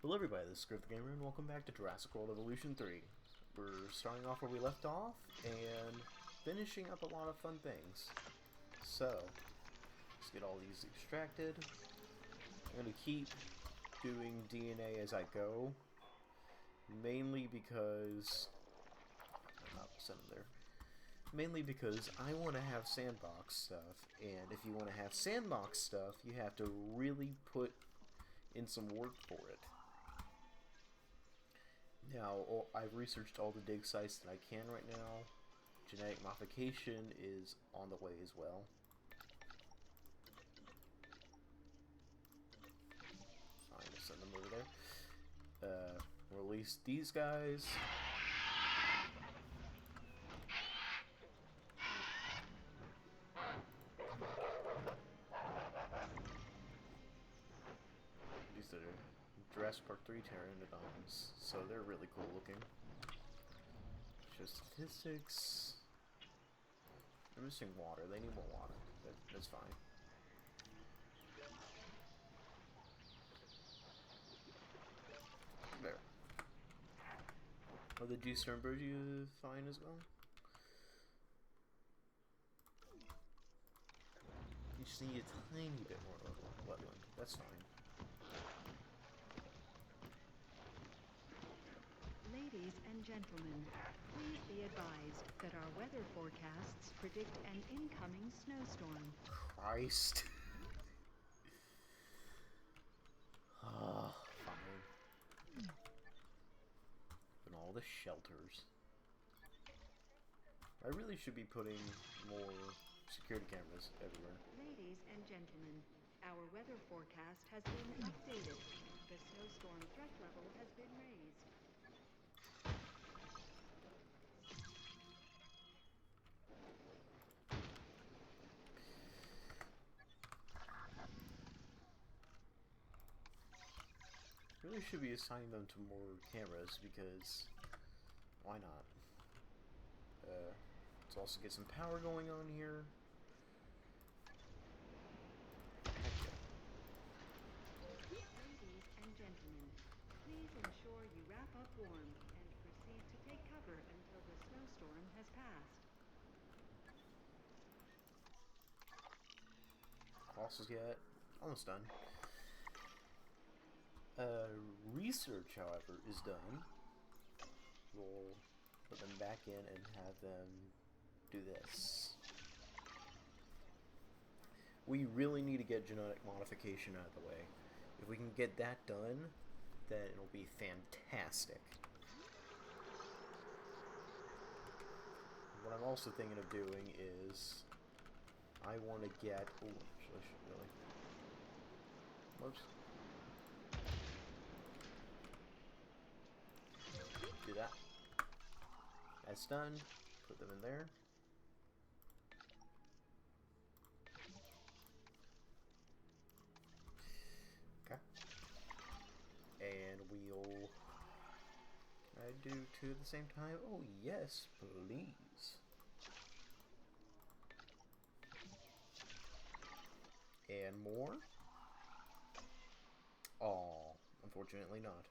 Hello everybody, this is Griff the Gamer, and welcome back to Jurassic World Evolution 3. We're starting off where we left off, and finishing up a lot of fun things. So, let's get all these extracted. I'm going to keep doing DNA as I go, mainly because... I'll send them there. Mainly because I want to have sandbox stuff, and if you want to have sandbox stuff, you have to really put in some work for it. Now, I've researched all the dig sites that I can right now. Genetic modification is on the way as well. So I'm going to send them over there. Release these guys. These are Jurassic Park 3 Pteranodons, so they're really cool looking. Show statistics. They're missing water. They need more water. That's fine. There. Are the G-Sternbergia fine as well? You just need a tiny bit more wetland. That's fine. Ladies and gentlemen, please be advised that our weather forecasts predict an incoming snowstorm. Christ. Fine. And all the shelters. I really should be putting more security cameras everywhere. Ladies and gentlemen, our weather forecast has been updated. The snowstorm threat level has been raised. Really should be assigning them to more cameras because why not? Let's also get some power going on here. Ladies and gentlemen, please ensure you wrap up warm and proceed to take cover until the snowstorm has passed. Fossils yet? Almost done. Research, however, is done. We'll put them back in and have them do this. We really need to get genetic modification out of the way. If we can get that done, then it'll be fantastic. What I'm also thinking of doing is I want to get... Oh, actually, I should really... Whoops. Do that. That's done. Put them in there. Okay. And we'll... Can I do two at the same time? Oh, yes, please. And more? Oh, unfortunately not.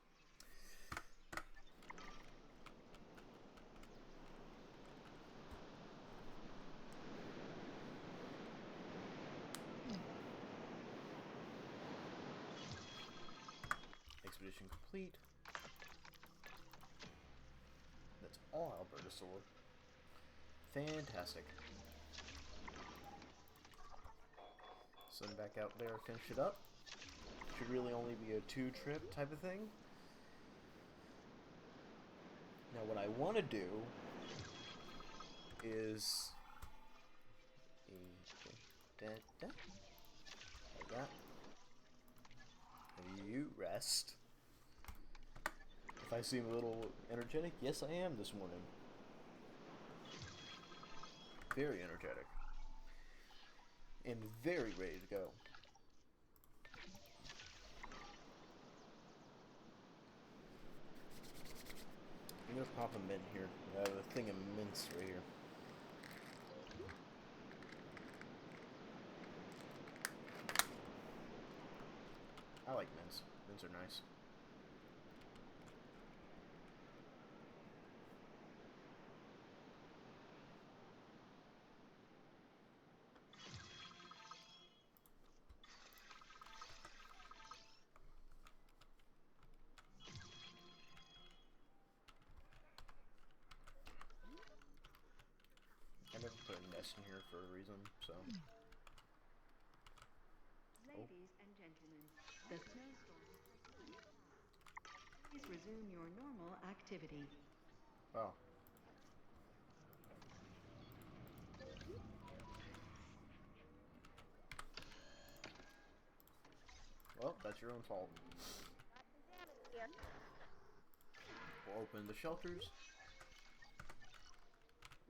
Expedition complete. That's all Albertosaur. Fantastic. Send back out there, finish it up. Should really only be a 2-trip type of thing. Now what I want to do is... Like that. You rest. If I seem a little energetic, yes I am this morning. Very energetic. And very ready to go. I'm gonna pop a mint here. I have a thing of mints right here. I like mints. Mints are nice. chest in here for a reason, so. Ladies and gentlemen, the snowstorm has passed. Please resume your normal activity. Oh. Well, that's your own fault. We'll open the shelters.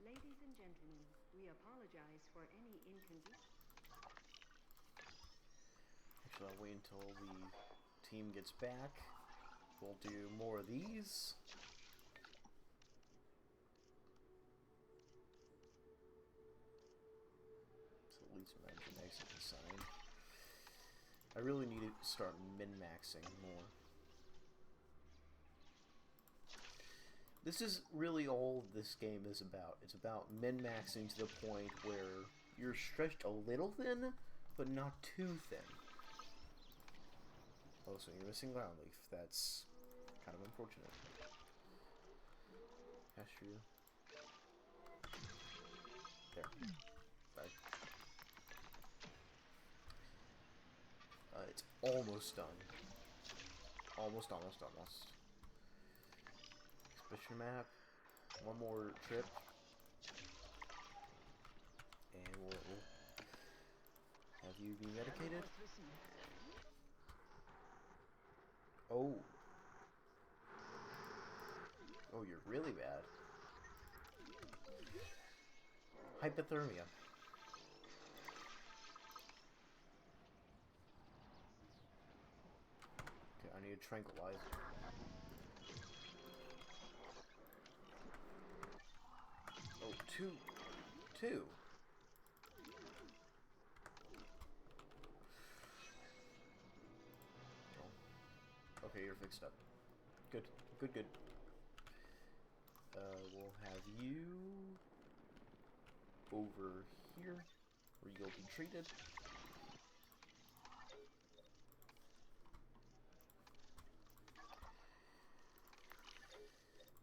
Ladies and gentlemen, we apologize for any inconvenience. Actually, I'll wait until the team gets back. We'll do more of these. So at least imagine exit the sign. I really need to start min-maxing more. This is really all this game is about. It's about min-maxing to the point where you're stretched a little thin, but not too thin. Oh, so you're missing ground leaf. That's kind of unfortunate. Cashew. There. Right. It's almost done. Almost. Expedition map. One more trip. And we'll have you be medicated. Oh. Oh, you're really bad. Hypothermia. Okay, I need a tranquilizer. Oh, two. Oh. Okay, you're fixed up. Good. We'll have you over here, where you'll be treated.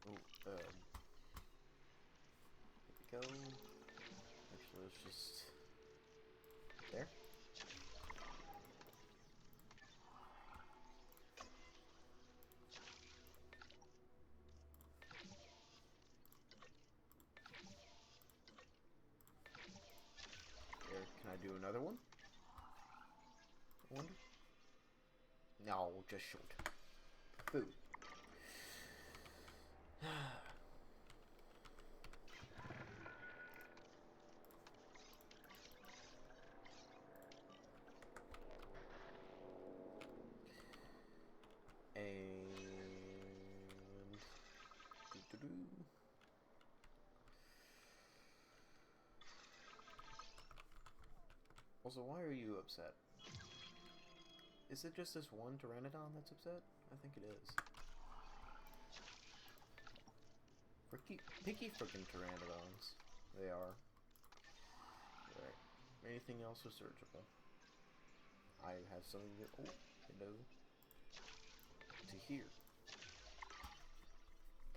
Oh, there we go. Actually, let's just... There. There, can I do another one? I wonder? No, just short. Food. Also, why are you upset? Is it just this one Pteranodon that's upset? I think it is. Picky freaking Pteranodons. They are. Alright. Anything else is searchable? I have something that... Oh, hello. To here.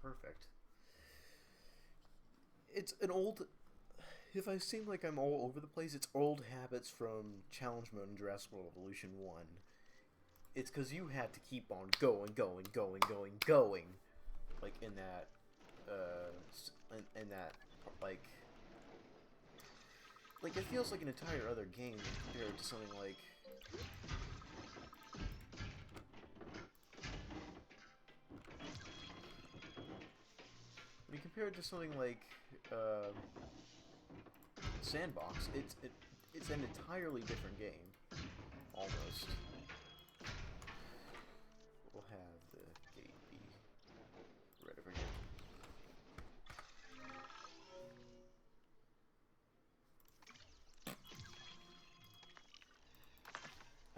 Perfect. It's an old... If I seem like I'm all over the place, it's old habits from Challenge Mode in Jurassic World Evolution 1. It's because you had to keep on going. Like, in that, like, it feels like an entire other game compared to something like... When you compare it to something like, Sandbox, it's an entirely different game, almost. We'll have the gate be right over here.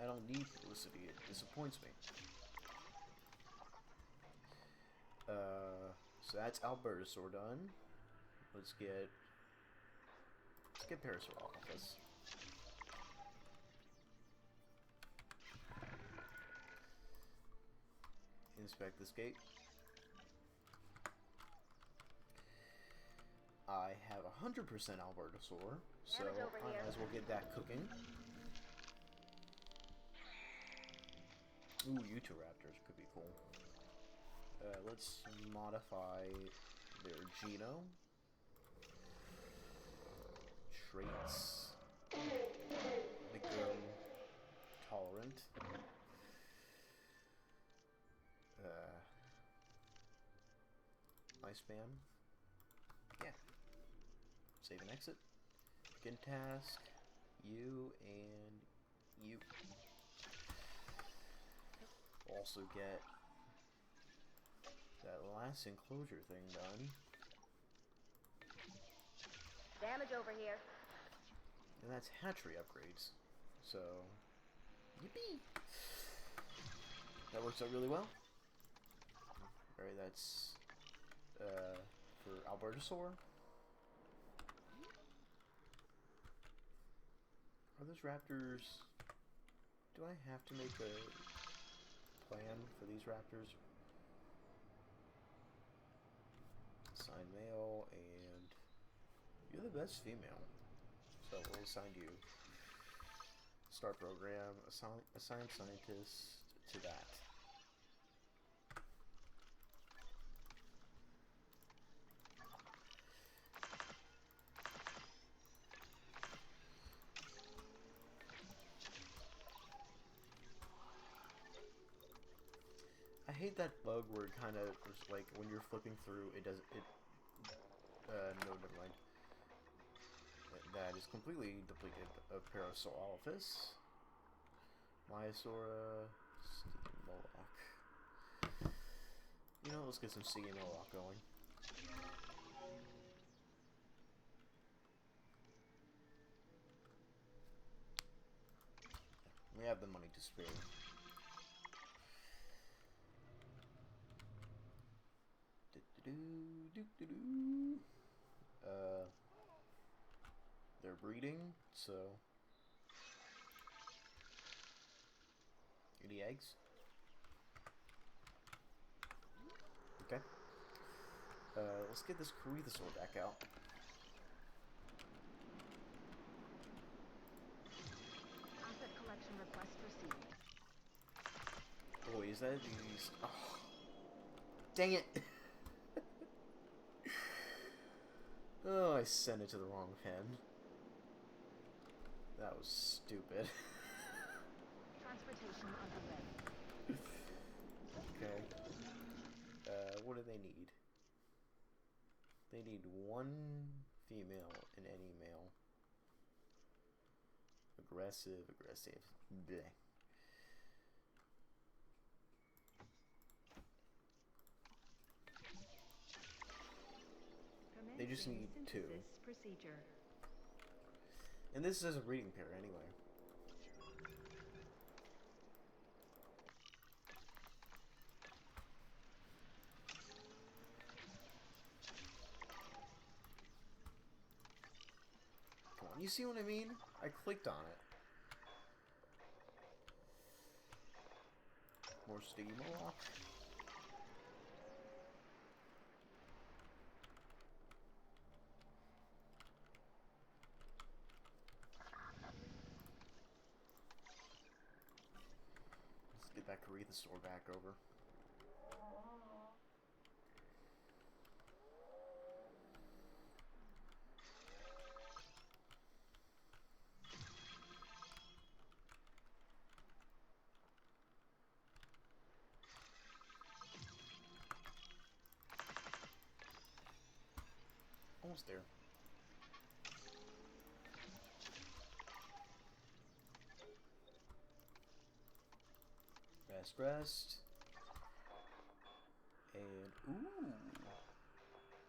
I don't need publicity, it disappoints me. So that's Albertosaur done. Let's get Parasaurolophus. Inspect this gate. I have 100% Albertosaur, so Damage over I here. might as well get that cooking. Ooh, Utahraptors could be cool. Let's modify their Geno. Traits. Make them tolerant. Lifespan. Yeah. Save and exit. Begin task. You and you. Also get that last enclosure thing done. Damage over here. And that's hatchery upgrades. So, yippee! That works out really well. Alright, that's for Albertosaur. Are those raptors... Do I have to make a plan for these raptors? Assign male, and you're the best female. So we'll assign you. Start program, assign scientist to that. I hate that bug where it kind of just like when you're flipping through, it does it. No, never mind. That is completely depleted of Parasaurolophus, Myosaura, Steamoloch. You know, let's get some Steamoloch going. We have the money to spare. They're breeding, so any eggs? Okay. Let's get this Corythosaur back out. Asset collection request received. Boy, is that these... Oh. Dang it! Oh, I sent it to the wrong pen. That was stupid. Transportation underway. Okay. What do they need? They need one female and any male. Aggressive. Bleh. They just need two. Procedure. And this is a breeding pair anyway. Come on, you see what I mean? I clicked on it. More Steamoloch. Let's get that Corythosaur back over. Almost there. Rest. And, ooh.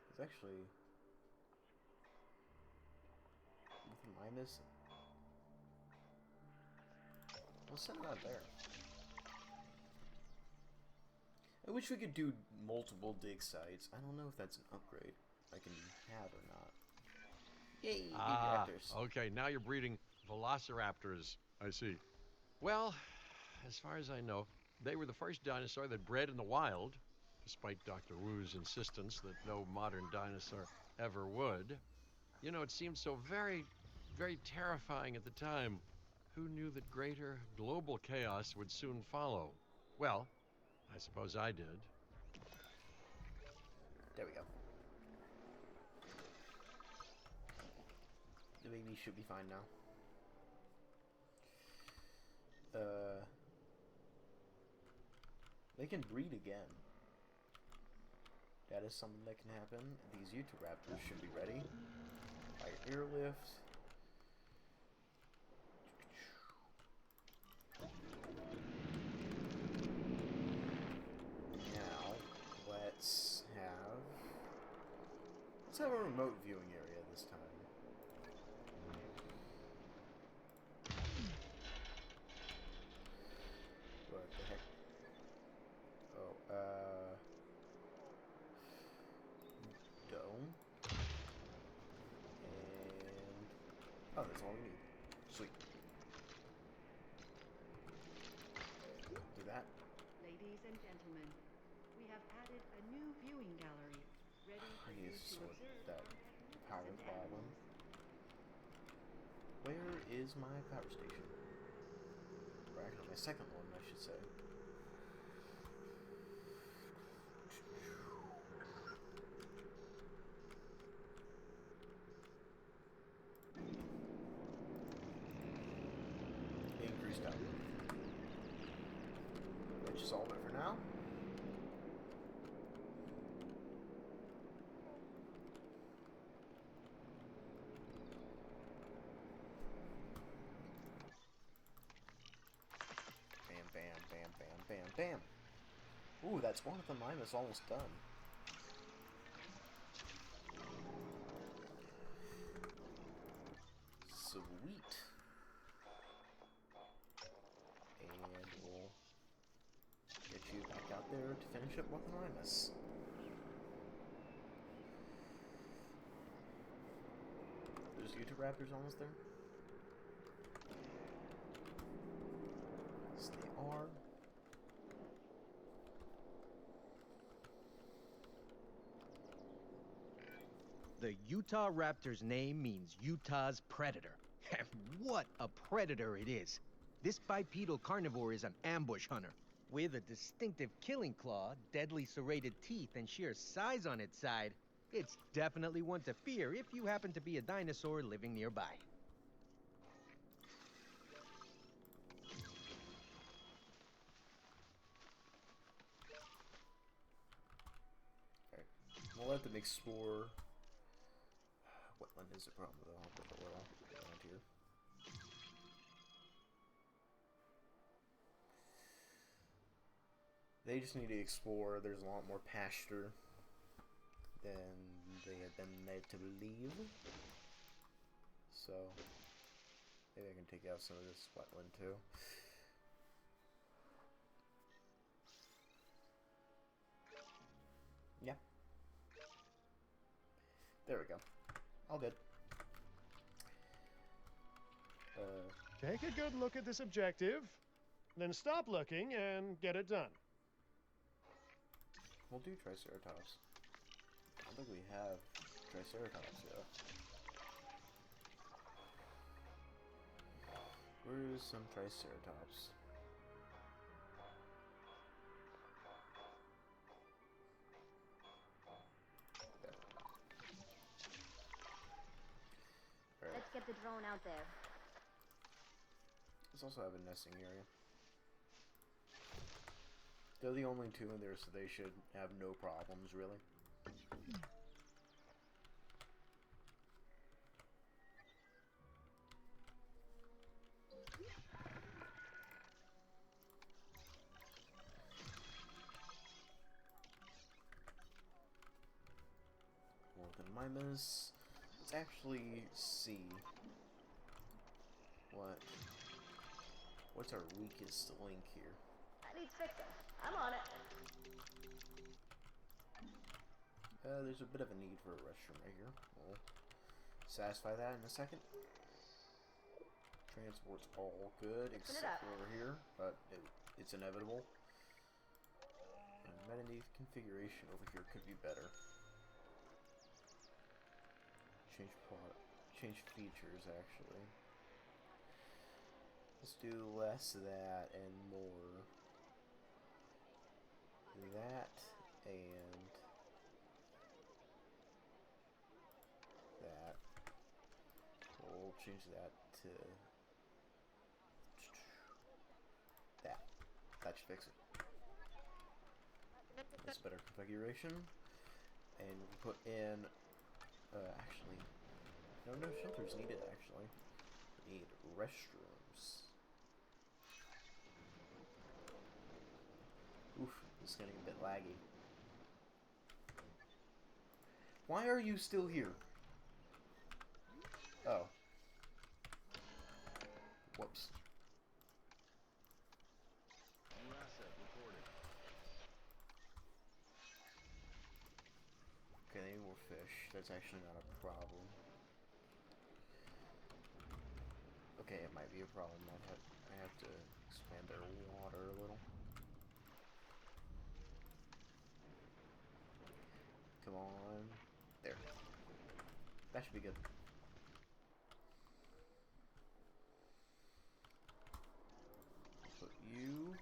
It's actually... What am I missing? Let's send it out there. I wish we could do multiple dig sites. I don't know if that's an upgrade I can have or not. Yay, raptors. Okay, now you're breeding velociraptors. I see. Well, as far as I know, they were the first dinosaur that bred in the wild, despite Dr. Wu's insistence that no modern dinosaur ever would. You know, it seemed so very, very terrifying at the time. Who knew that greater global chaos would soon follow? Well, I suppose I did. There we go. The baby should be fine now. They can breed again. That is something that can happen. These Utahraptors should be ready. Fire airlift. Now, let's have a remote viewing area this time. What the heck? Oh, dome. And oh, that's all we need. Sweet. Do that. Ladies and gentlemen, we have added a new viewing gallery, ready for you Please to sort observe that our power magnificent problem. animals. Where is my power station? Or actually, my second one, I should say. Increased output. Let's just solve it for now. Bam, bam, bam, bam, bam, bam. Ooh, that's one of the mine that's almost done. Sweet. And we'll get you back out there to finish up with Mimus. There's Utahraptors almost there. Yes, they are. The Utah Raptor's name means Utah's predator. And what a predator it is! This bipedal carnivore is an ambush hunter. With a distinctive killing claw, deadly serrated teeth, and sheer size on its side, it's definitely one to fear if you happen to be a dinosaur living nearby. Alright, we'll let them explore. Wetland is a problem though, I'll put a little around here. They just need to explore. There's a lot more pasture than they had been led to believe. So, maybe I can take out some of this wetland too. Yeah. There we go. All good. Take a good look at this objective, then stop looking and get it done. We'll do Triceratops. I don't think we have Triceratops yet. Where is some Triceratops? There. Alright. Let's get the drone out there. Let's also have a nesting area. They're the only two in there, so they should have no problems, really. More than Mimus. Let's actually see what's our weakest link here. That needs fixing. I'm on it. There's a bit of a need for a restroom right here. We'll satisfy that in a second. Transport's all good, except for over here, but it's inevitable. And meta configuration over here could be better. change product, change features actually. Let's do less of that and more that and that. We'll change that to that. That should fix it. That's better configuration. And we'll put in, actually, no shelters needed actually. We need restrooms. Oof, this is getting a bit laggy. Why are you still here? Oh. Whoops. Jurassic reporting. Okay, they need more fish. That's actually not a problem. Okay, it might be a problem. I have to expand their water a little. Come on. There. That should be good. Put you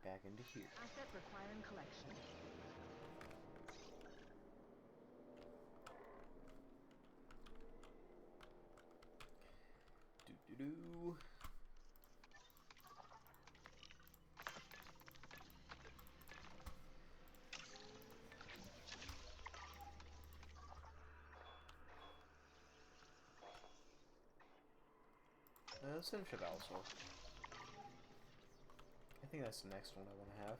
back into here. Asset requiring collection. Do-do-do. Let's finish up Allosaur. I think that's the next one I want to have.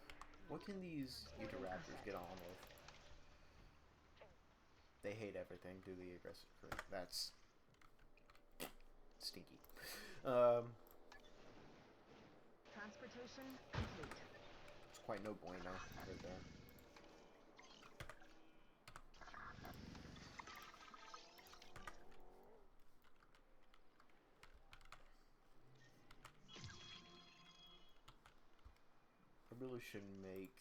What can these Raptors get on with? They hate everything. Do the aggressive crew. That's stinky. Transportation complete. It's quite no bueno right there. I really should make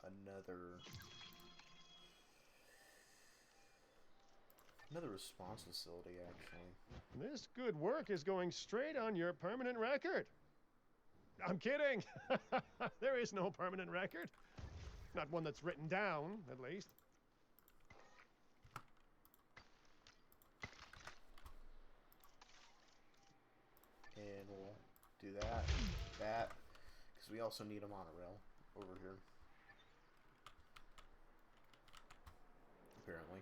another response facility, actually. This good work is going straight on your permanent record. I'm kidding. There is no permanent record. Not one that's written down, at least. And we'll do that, because we also need a monorail over here. Apparently.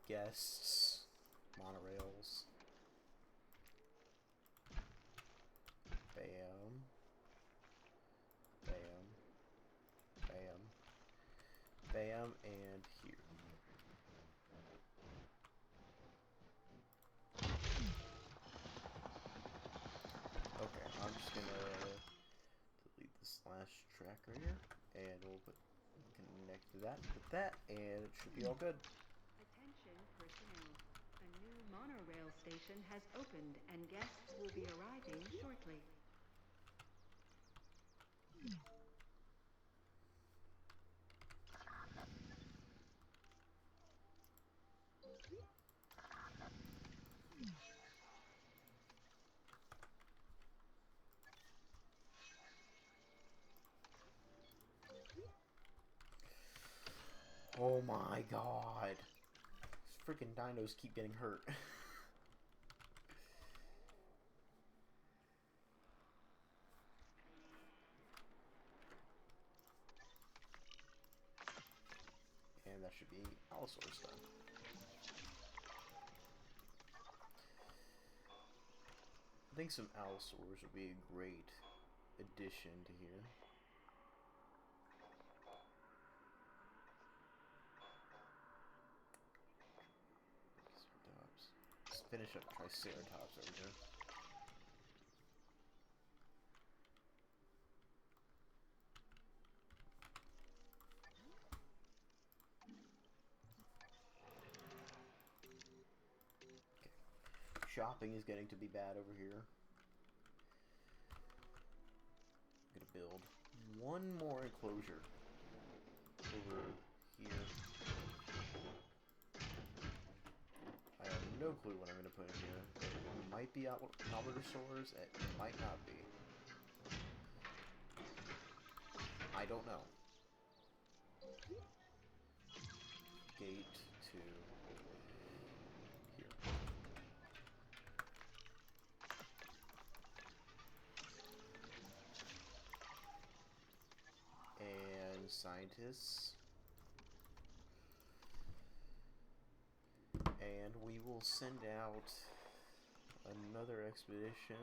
Guests, monorails. Bam. Bam. Bam. Bam, and here. Okay, I'm just gonna delete this last track right here, and we'll connect that with that, and it should be all good. Attention personnel. A new monorail station has opened and guests will be arriving shortly. Oh my god. These freaking dinos keep getting hurt. And that should be Allosaurus done. I think some Allosaurs would be a great addition to here. Let's finish up Triceratops over here. Shopping is getting to be bad over here. I'm gonna build one more enclosure over here. no clue what I'm going to put in here. It might be Albertosaurs, it might not be. I don't know. Gate to here. And scientists. And we will send out another expedition.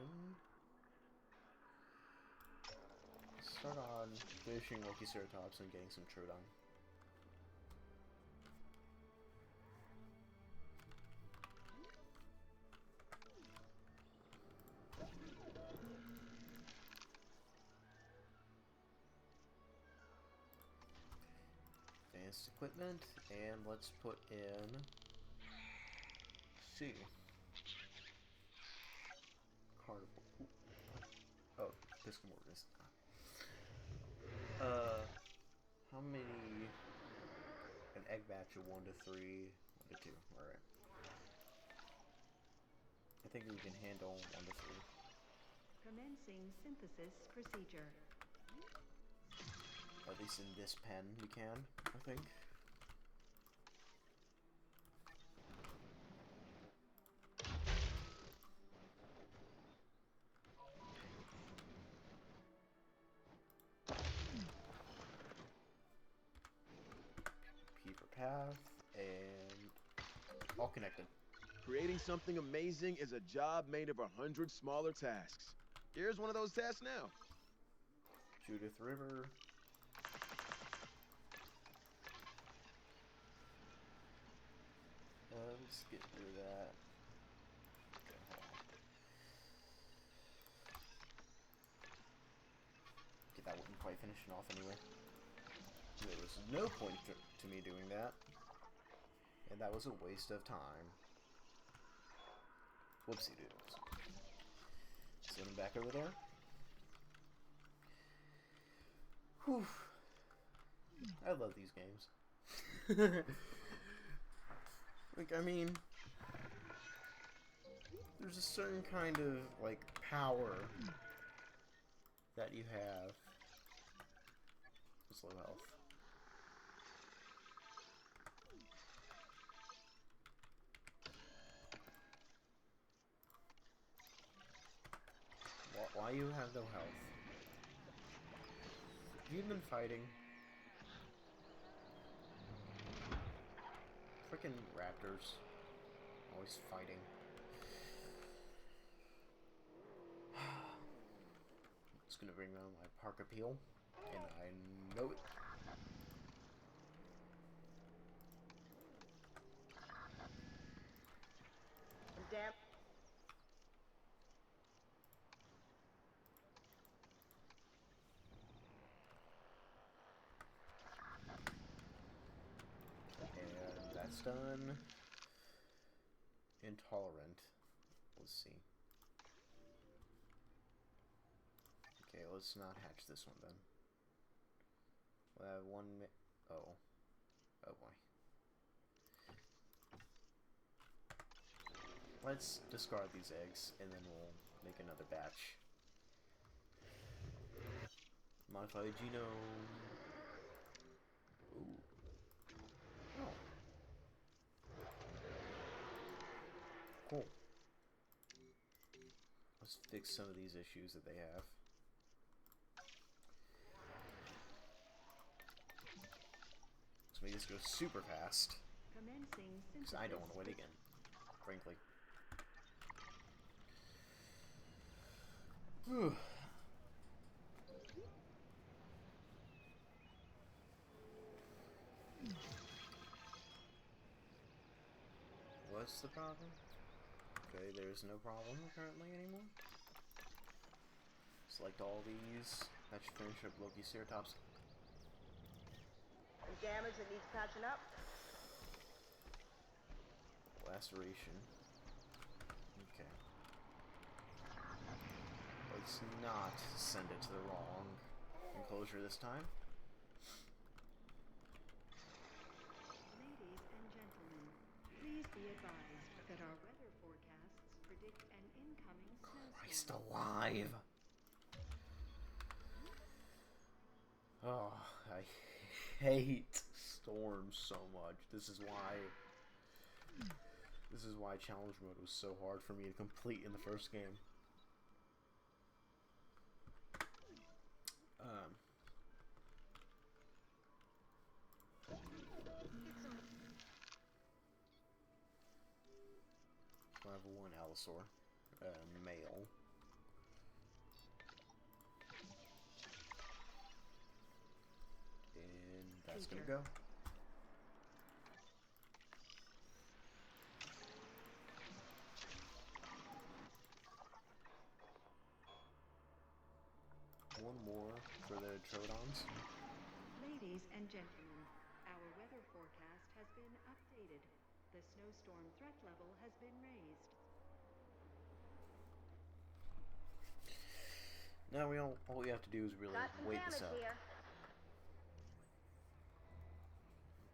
Start on finishing Lokiceratops and getting some Troodon. Advanced equipment, and let's put in C. Carnivore. Ooh. Oh, Piscamorgus. How many? An egg batch of 1 to 3, 1 to 2. Alright. I think we can handle 1 to 3. Commencing synthesis procedure. At least in this pen, we can, I think. P for path, and all connected. Creating something amazing is a job made of 100 smaller tasks. Here's one of those tasks now. Judith River. Let's get rid of that. Okay, hold on. Okay, that wasn't quite finishing off anyway. There was no point to me doing that. And that was a waste of time. Whoopsie doodles. Send him back over there. Whew. I love these games. Like, I mean, there's a certain kind of, like, power that you have. It's low health. Why you have no health? You've been fighting. Frickin' raptors. Always fighting. It's gonna bring down my park appeal, and I know it. Damn. And that's done. Intolerant. Let's see. Okay, let's not hatch this one then. We'll have one oh. Oh boy. Let's discard these eggs, and then we'll make another batch. Modify the genome. Ooh. Oh. Cool. Let's fix some of these issues that they have. Let's make this go super fast. Commencing Because synthesis. I don't want to wait again, frankly. Whew. What's the problem? Okay, there's no problem apparently anymore. Select all these. That should finish up Lokiceratops. Some damage that needs patching up. Laceration. Okay. Let's not send it to the wrong enclosure this time. Ladies and gentlemen, please be advised that our website predict an incoming Christ snowstorm. alive! Oh, I hate storms so much. This is why challenge mode was so hard for me to complete in the first game. Level 1 Allosaur, male. And that's gonna go. One more for the Troodons. Ladies and gentlemen, our weather forecast has been updated. The snowstorm threat level has been raised. Now all we have to do is really Got some wait this damage out. here.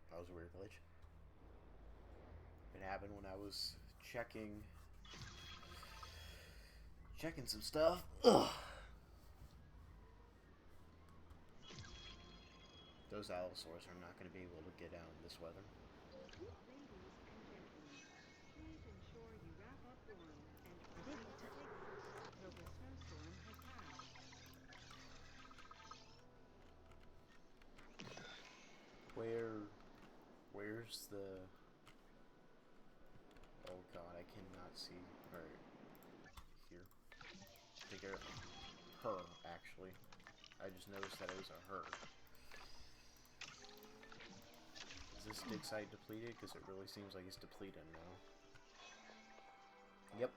That was a weird glitch. It happened when I was checking some stuff. Ugh. Those Allosaurs are not going to be able to get out in this weather. Ladies and gentlemen, please ensure you wrap up warm and proceed to take cover until the snowstorm has passed. Where's the... Oh god, I cannot see. Alright. Here. I think her, actually. I just noticed that it was a her. Is this dig site depleted? Because it really seems like it's depleted now. Yep.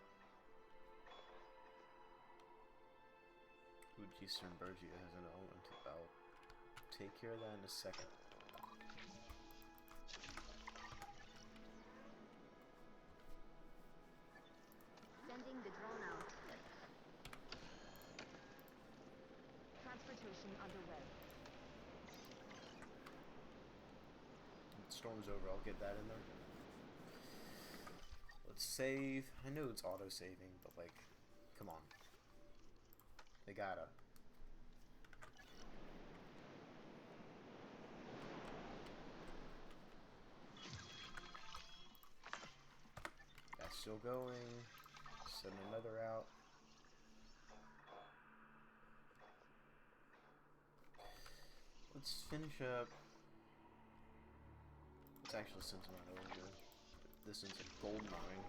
Eastern Bergia has an element. I'll take care of that in a second. Sending the drone out. Transportation underway. When the storm's over, I'll get that in there. Let's save. I know it's auto-saving, but like, come on. They gotta. That's still going. Send another out. Let's finish up. Let's actually send some out over here. This is a gold mine.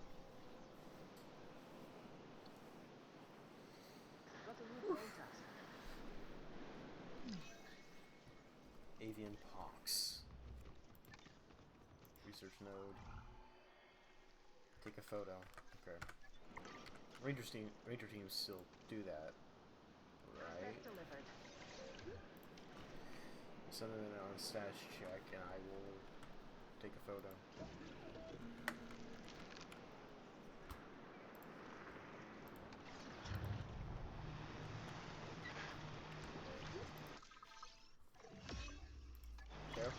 Got a new contact. Avian pox. Research node. Take a photo. Okay. Ranger teams still do that, right? Asset delivered. Send it on a stash check, and I will take a photo. There.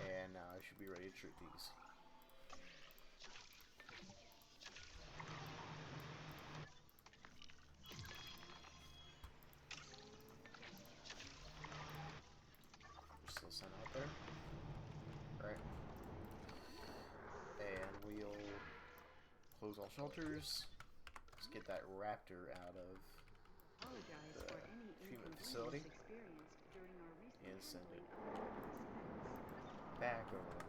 And now I should be ready to treat these. Still sent out there. Alright. And we'll close all shelters. Let's get that raptor out of Apologize the for any treatment inconvenience facility experienced during our recent and send it handling of the back over.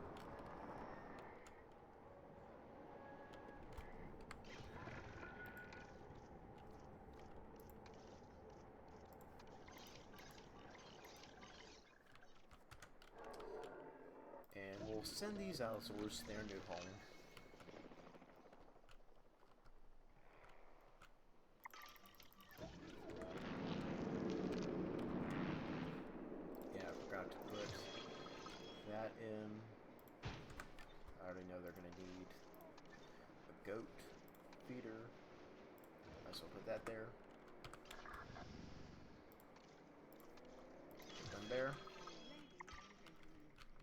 And we'll send these Allosaurs to their new home. Yeah, I forgot to put that in. I already know they're gonna need a goat feeder. Might as well put that there. Done there. Ladies and gentlemen,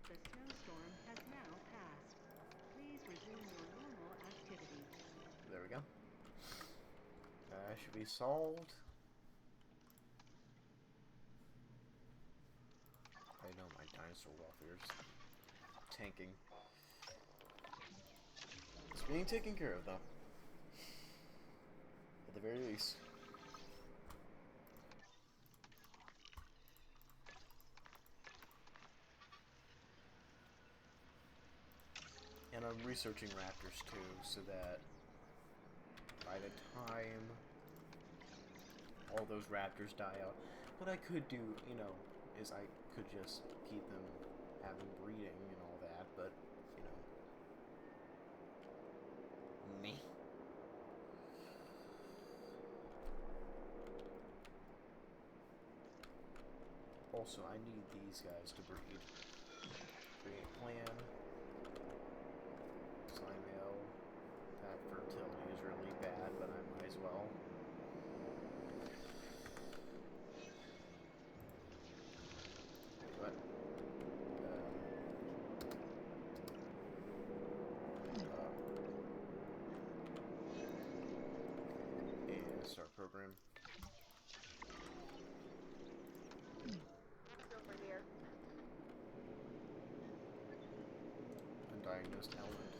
the snowstorm has now passed. Please resume your normal to be solved. I know my dinosaur welfare is tanking. It's being taken care of, though. At the very least. And I'm researching raptors too, so that by the time all those raptors die out, what I could do, you know, is I could just keep them having breeding and all that, but, you know, me. Also, I need these guys to breed. Create plan. Slime mail. That fertility is really bad, but I might as well. What? And start program. Over here. Undiagnosed element.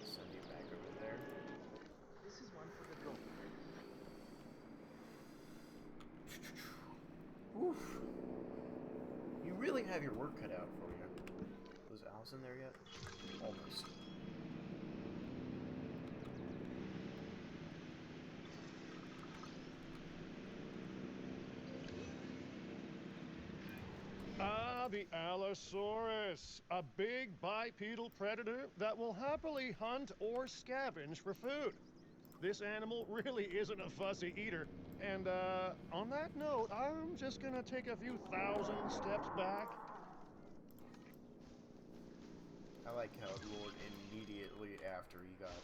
Send you back over there. This is one for the drone. Oof. You really have your work cut out for you. Was Alice in there yet? Almost. Ah, the Allosaurus, a big bipedal predator that will happily hunt or scavenge for food. This animal really isn't a fussy eater. And, on that note, I'm just gonna take a few thousand steps back. I like how it roared immediately after he got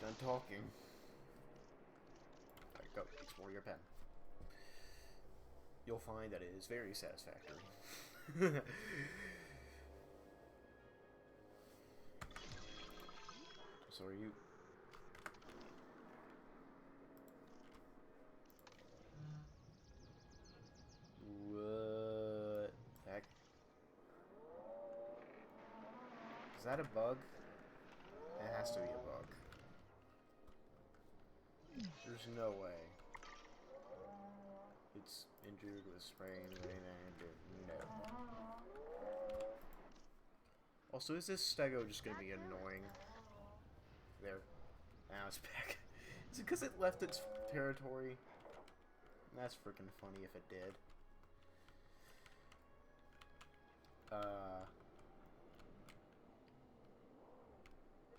done talking. Alright, go. Explore your pen. You'll find that it is very satisfactory. So are you... What? Heck? Is that a bug? It has to be a bug. There's no way. It's injured with spraying. No. Also, is this stego just gonna be annoying? There. Now it's back. Is it because it left its territory? That's freaking funny if it did.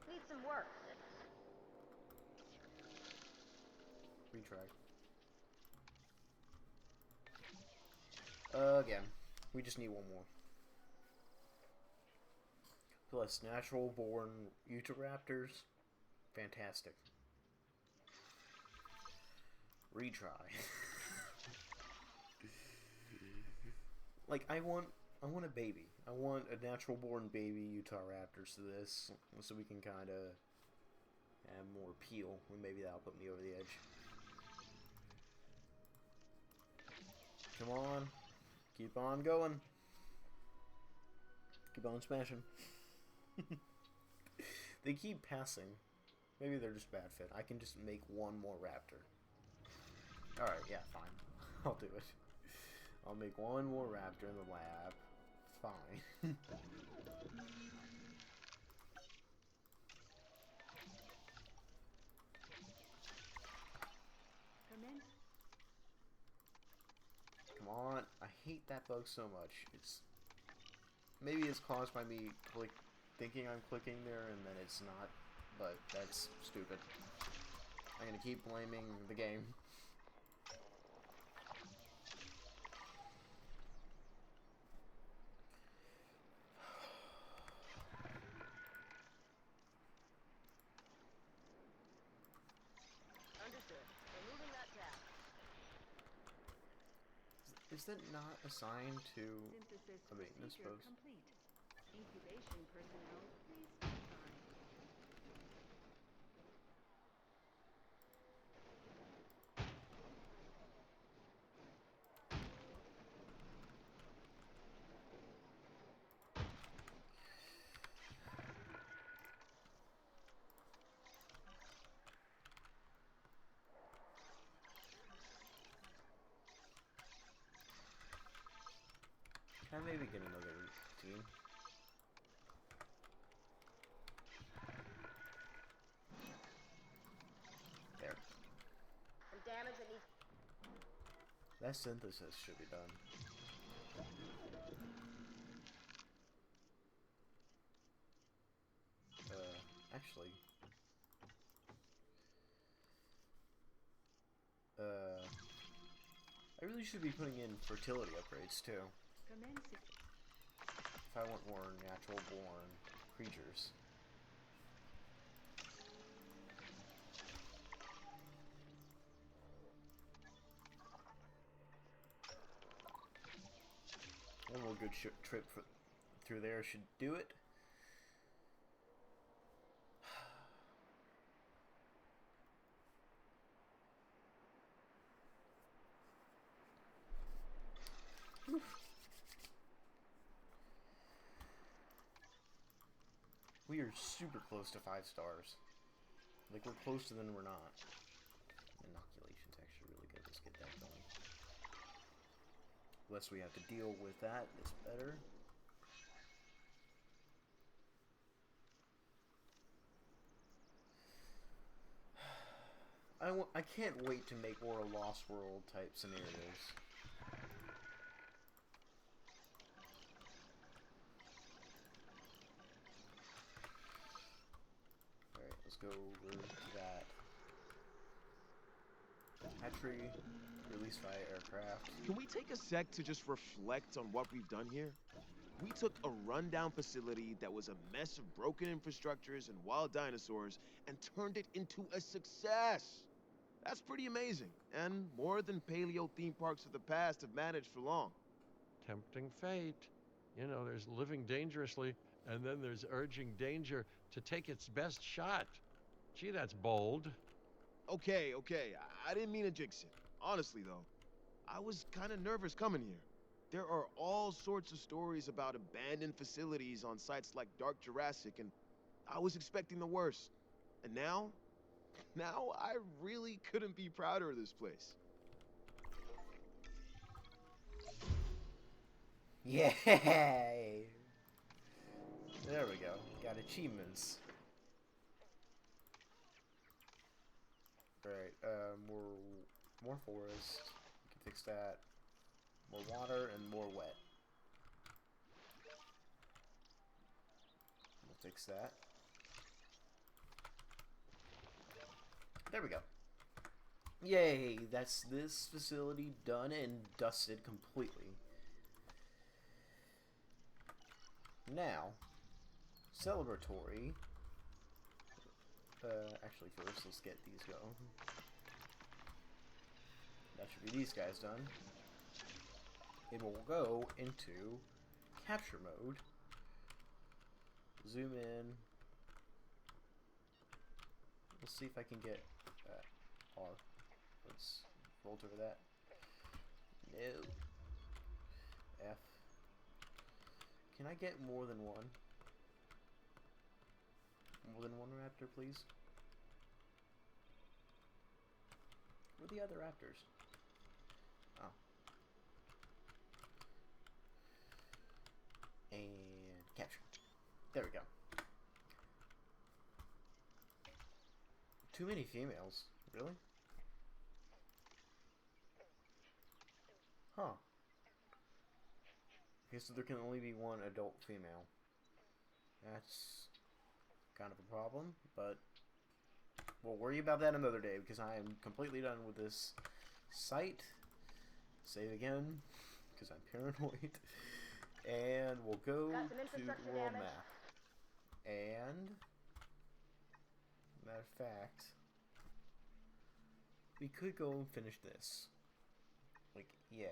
Need some work. Retry. Again. We just need one more. Plus natural born Utahraptors. Fantastic. Retry. Like, I want a baby. I want a natural born baby Utahraptors to this, so we can kind of have more appeal. Maybe that'll put me over the edge. Come on. Keep on going. Keep on smashing. They keep passing. Maybe they're just bad fit. I can just make one more raptor. Alright, yeah, fine. I'll do it. I'll make one more raptor in the lab. Fine. Commence. Come on. I hate that bug so much. It's... Maybe it's caused by me thinking I'm clicking there and then it's not. But that's stupid. I'm gonna keep blaming the game. Understood. Removing that tab. Is that not assigned to Synthesis a maintenance procedure post? complete. Incubation personnel, please stand by. Can I maybe get another team? There. Some damage that needs. That synthesis should be done. Actually... I really should be putting in fertility upgrades, too. Commencing. If I want more natural-born creatures. One more good trip through there should do it. We are super close to 5 stars. Like, we're closer than we're not. Inoculation's actually really good. Let's get that going. Less we have to deal with that, it's better. I can't wait to make more Lost World type scenarios. Alright, let's go over to that. Hatchery, release via aircraft. Can we take a sec to just reflect on what we've done here? We took a rundown facility that was a mess of broken infrastructures and wild dinosaurs and turned it into a success. That's pretty amazing, and more than paleo theme parks of the past have managed for long. Tempting fate. You know, there's living dangerously, and then there's urging danger to take its best shot. Gee, that's bold. Okay, I didn't mean to jinx it. Honestly, though, I was kind of nervous coming here. There are all sorts of stories about abandoned facilities on sites like Dark Jurassic, and I was expecting the worst. And now I really couldn't be prouder of this place. Yay! There we go. Got achievements. Alright, more forest. We can fix that. More water and more wet. We'll fix that. There we go. Yay! That's this facility done and dusted completely. Now, celebratory. Actually, first, let's get these going. That should be these guys done. It will go into capture mode. Zoom in. Let's see if I can get R. Let's vault over that. No. F. Can I get more than one? More than one raptor, please? Where are the other raptors? Oh. And capture. There we go. Too many females. Really? Huh. I guess there can only be one adult female. That's kind of a problem, but we'll worry about that another day because I am completely done with this site. Save again because I'm paranoid. And we'll go Got some to infrastructure the world damage. map. And matter of fact, we could go and finish this. Like, yeah.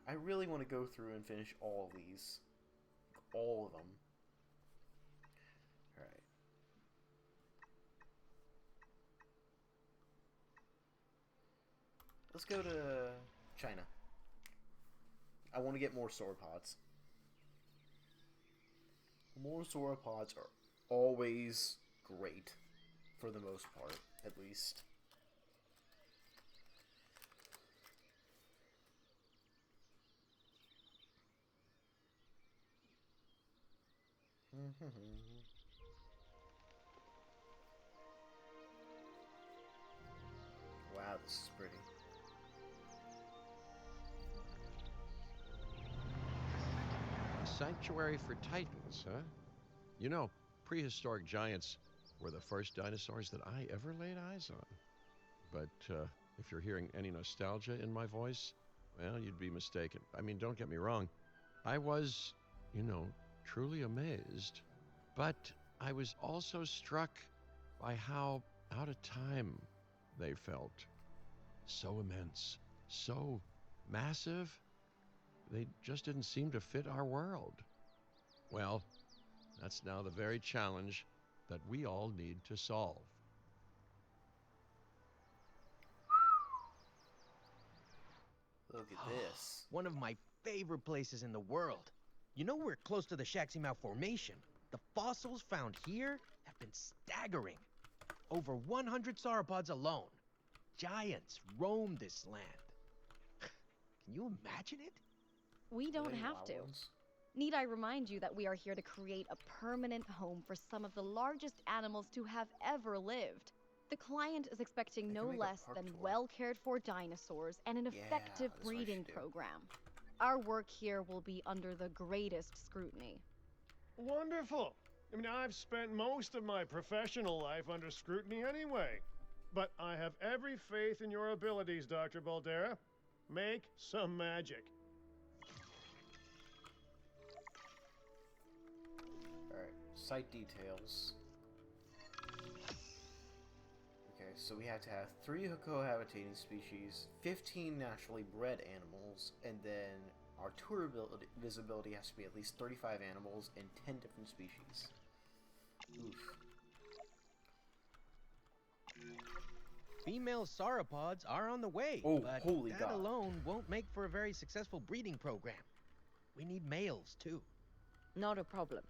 I really want to go through and finish all of these. All of them. Alright. Let's go to China. I want to get more sauropods. More sauropods are always great. For the most part, at least. Wow, this is pretty. Sanctuary for Titans, huh? You know, prehistoric giants were the first dinosaurs that I ever laid eyes on. But if you're hearing any nostalgia in my voice, well, you'd be mistaken. I mean, don't get me wrong. I was, truly amazed. But I was also struck by how out of time they felt. So immense, so massive, they just didn't seem to fit our world. Well, that's now the very challenge that we all need to solve. Look at this. One of my favorite places in the world. You know we're close to the Shaximau Formation. The fossils found here have been staggering. Over 100 sauropods alone. Giants roam this land. Can you imagine it? We don't Any have wild to. ones? Need I remind you that we are here to create a permanent home for some of the largest animals to have ever lived? The client is expecting They can no make a less park than tour. well-cared-for dinosaurs and an Yeah, effective that's what I should breeding do. program. Our work here will be under the greatest scrutiny. Wonderful. I mean, I've spent most of my professional life under scrutiny anyway. But I have every faith in your abilities, Dr. Baldera. Make some magic. Alright, site details. Okay, so we have to have 3 cohabitating species, 15 naturally bred animals, and then our tour visibility has to be at least 35 animals and 10 different species. Oof. Female sauropods are on the way, Oh, but holy that God. alone won't make for a very successful breeding program. We need males, too. Not a problem.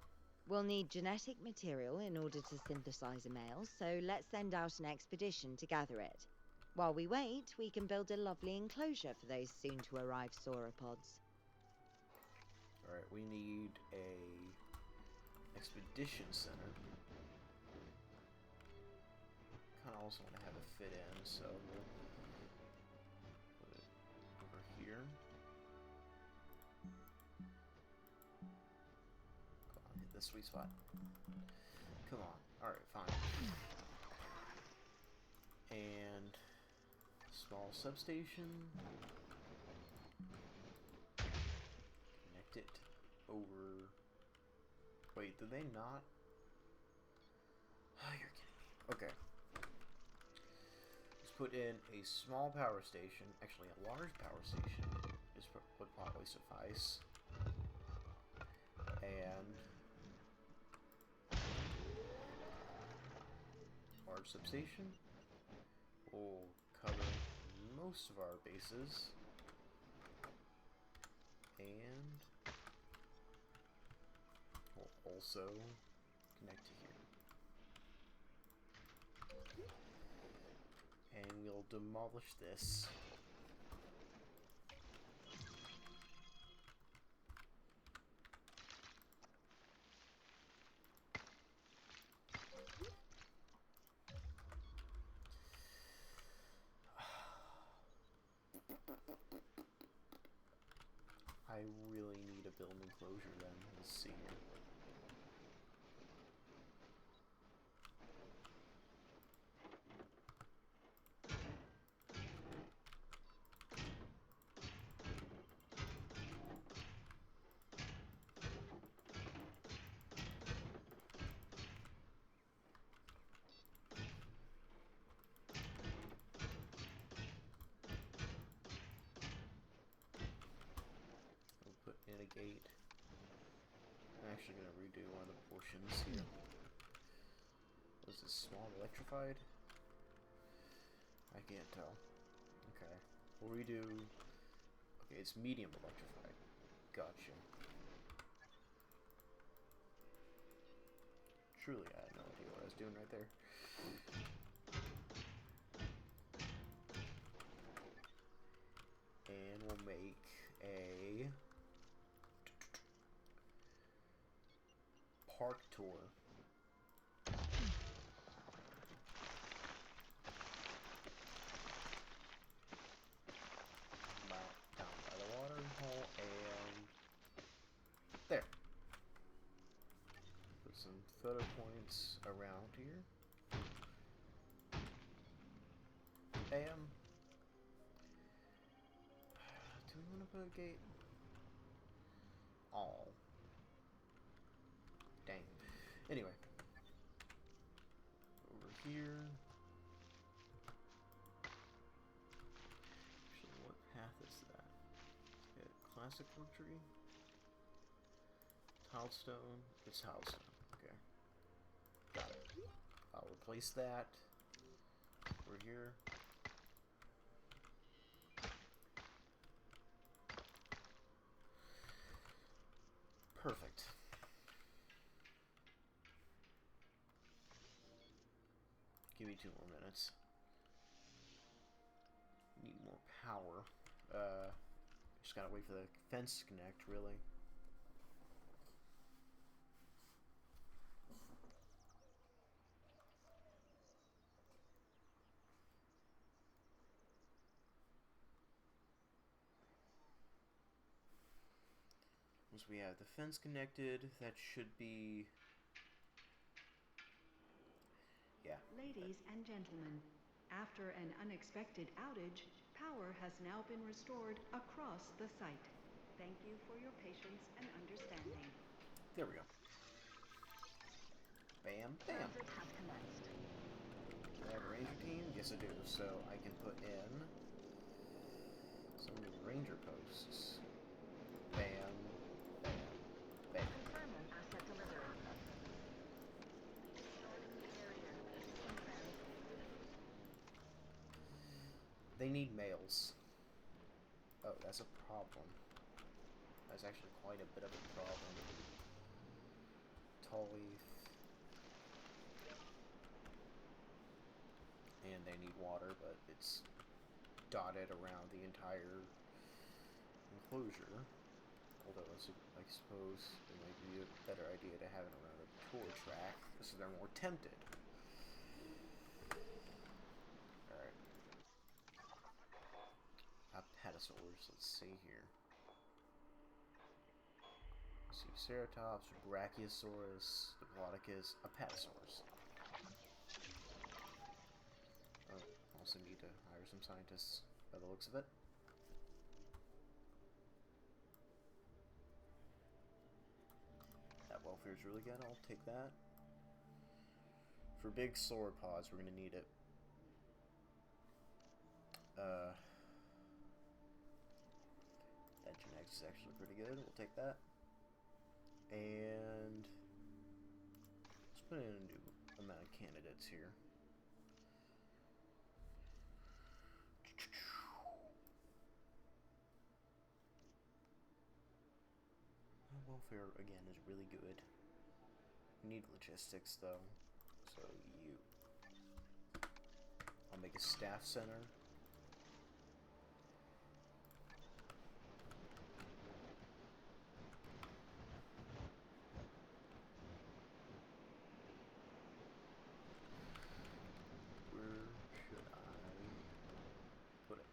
We'll need genetic material in order to synthesize a male, so let's send out an expedition to gather it. While we wait, we can build a lovely enclosure for those soon-to-arrive sauropods. Alright, we need a expedition center. Kinda also want to have it fit in, so we'll put it over here. Come on, hit the sweet spot. Come on. Alright, fine. And small substation. Connect it over. Wait, did they not? Oh, you're kidding me. Okay. Let's put in a small power station. Actually, a large power station would probably suffice. And large substation will cover most of our bases. And we'll also connect to here. And we'll demolish this. I really need a build enclosure then. Let's see here. Put in a gate. I'm actually going to redo one of the portions here. Was this small electrified? I can't tell. Okay. We'll redo. Okay, it's medium electrified. Gotcha. Truly, I had no idea what I was doing right there. And we'll make a park tour. Down by the watering hole and there. Put some photo points around here. And do we want to put a gate? Oh, dang. Anyway, over here. Actually, what path is that? Classic country. Tilestone. It's Tilestone. Okay. Got it. I'll replace that. Over here. Perfect. Give me 2 more minutes. Need more power. Just gotta wait for the fence to connect, really. Once we have the fence connected, that should be... yeah. Ladies and gentlemen, after an unexpected outage, power has now been restored across the site. Thank you for your patience and understanding. There we go. Bam, bam. Transit has commenced. Do I have a ranger team? Yes, I do. So I can put in some ranger posts. Bam, bam, bam. Confirming asset delivery. Scanning the area. Confirmed. They need males. Oh, that's a problem. That's actually quite a bit of a problem. Tall leaf. And they need water, but it's dotted around the entire enclosure. Although I suppose it might be a better idea to have it around a tour track, so they're more tempted. Alright. Apatosaurs, let's see here. Let's see, Ceratops, Brachiosaurus, Diplodocus, Apatosaurs. Oh, also need to hire some scientists by the looks of it. That welfare is really good, I'll take that. For big sauropods, we're going to need it. That genetics is actually pretty good, we'll take that. And let's put in a new amount of candidates here. Welfare again is really good. We need logistics though, so you. I'll make a staff center. Where should I put it?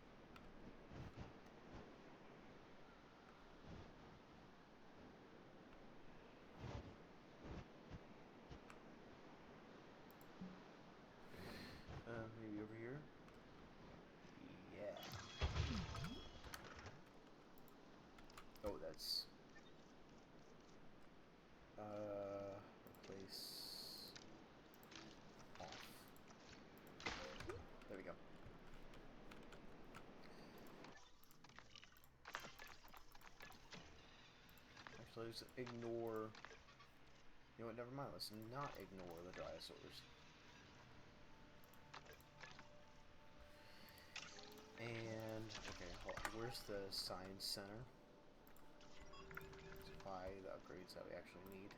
Maybe over here? Yeah. Oh, that's... replace... off. There we go. Actually, let's ignore... You know what, never mind, let's not ignore the Dryosaurs. And, okay, hold on. Where's the science center? Let's buy the upgrades that we actually need.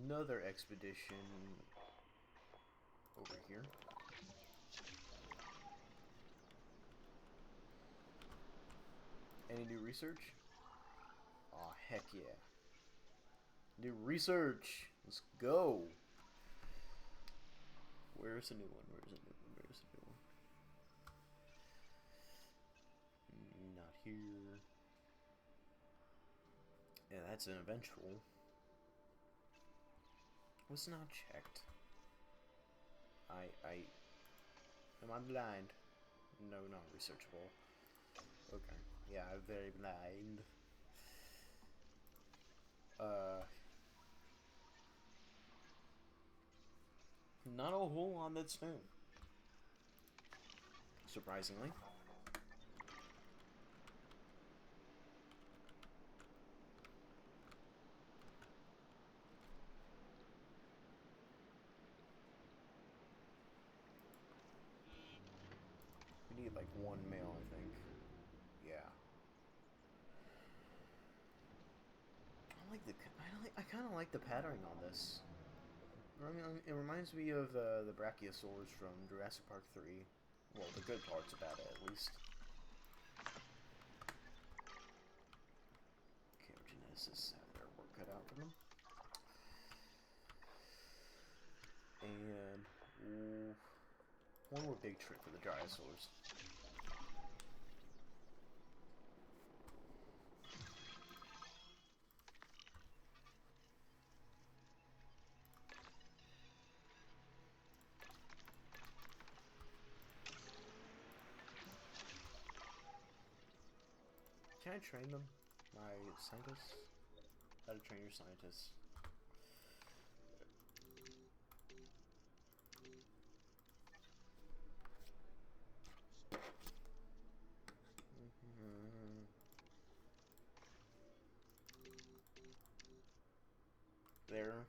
Another expedition over here. Any new research? Aw, Heck yeah. Do research. Let's go. Where's the new one? Where's the new one? Where's the new one? Not here. Yeah, that's an eventual. Was not checked. Am I blind? No, not researchable. Okay. Yeah, I'm very blind. Not a whole lot that's new. Surprisingly. We need like one male, I think. Yeah. I kind of like the patterning on this. I mean, it reminds me of the Brachiosaurs from Jurassic Park 3. Well, the good parts about it, at least. Okay, our geneticists have their work cut out for them. And one more big trick for the Drysaurs. Can I train them? My scientists? How to train your scientists. There.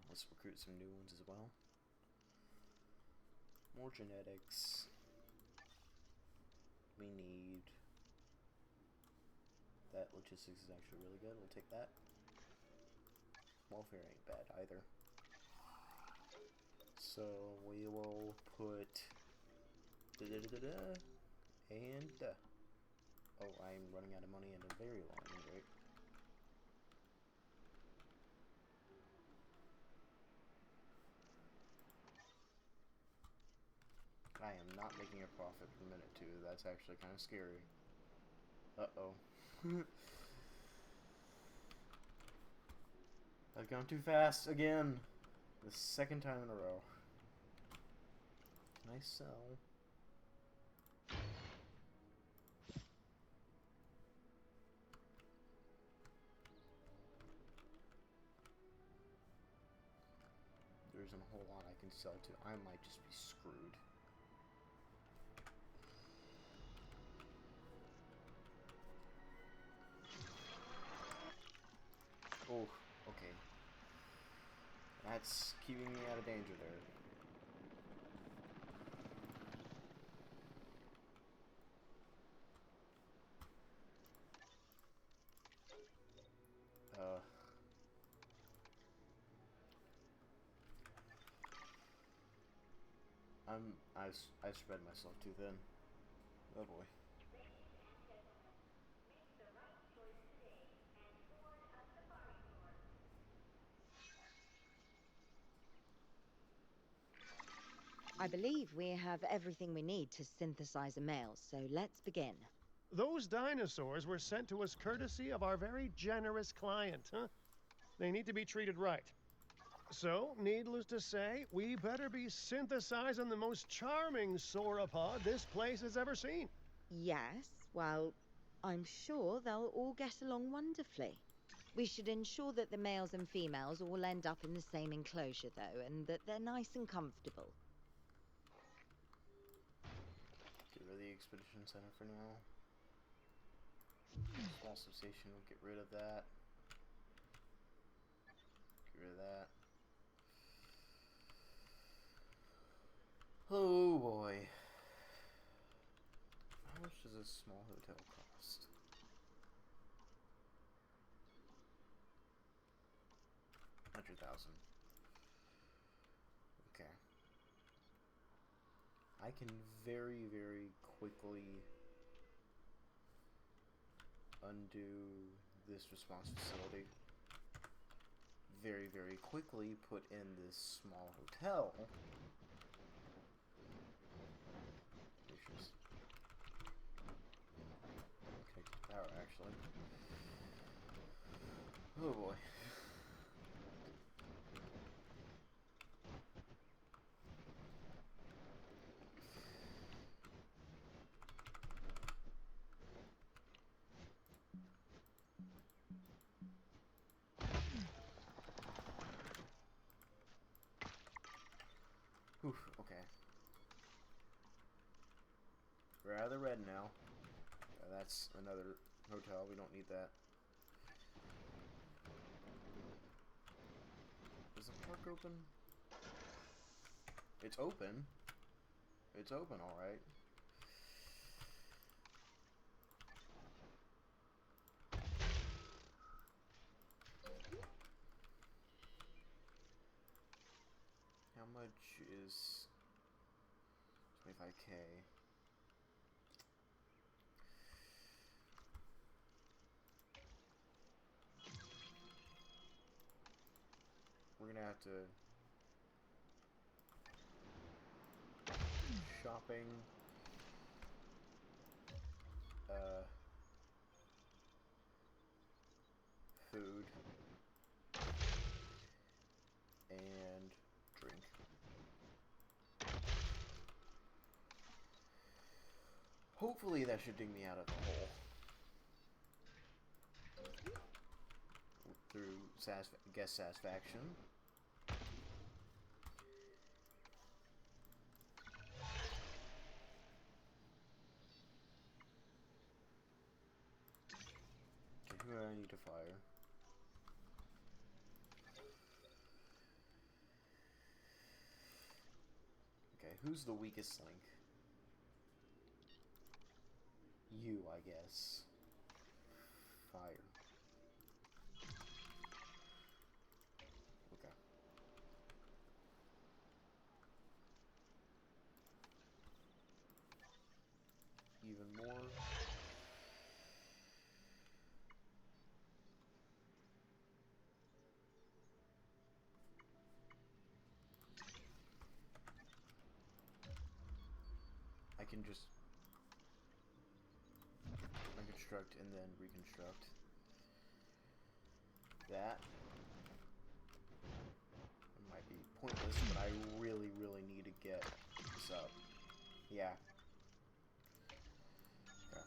Let's recruit some new ones as well. More genetics. We need... That logistics is actually really good. We'll take that. Welfare ain't bad either. So we will put... And... Oh, I'm running out of money at a very long rate. I am not making a profit per minute too. That's actually kind of scary. Uh-oh. I've gone too fast again. The second time in a row. Can I sell? There isn't a whole lot I can sell to. I might just be screwed. Oh, okay. That's keeping me out of danger there. I've spread myself too thin. Oh boy. I believe we have everything we need to synthesize a male, so let's begin. Those dinosaurs were sent to us courtesy of our very generous client, huh? They need to be treated right. So, needless to say, we better be synthesizing the most charming sauropod this place has ever seen. Yes, well, I'm sure they'll all get along wonderfully. We should ensure that the males and females all end up in the same enclosure, though, and that they're nice and comfortable. Get rid of the expedition center for now. Small substation, we'll get rid of that. Get rid of that. Oh boy. How much does a small hotel cost? $100,000. Okay. I can very, very quickly undo this response facility. Very, very quickly put in this small hotel. Gracious. Okay, power actually. Oh boy. Oof, okay. We're out of the red now. That's another hotel. We don't need that. Is the park open? It's open. It's open, alright. How much is 25K? We're gonna have to shopping, food, and drink. Hopefully that should dig me out of the hole through guest satisfaction. Okay, who do I need to fire? Okay, who's the weakest link? You, I guess. Fire. Okay. Even more. I can just reconstruct and then reconstruct that. It might be pointless, but I really, really need to get this up. Yeah. Okay.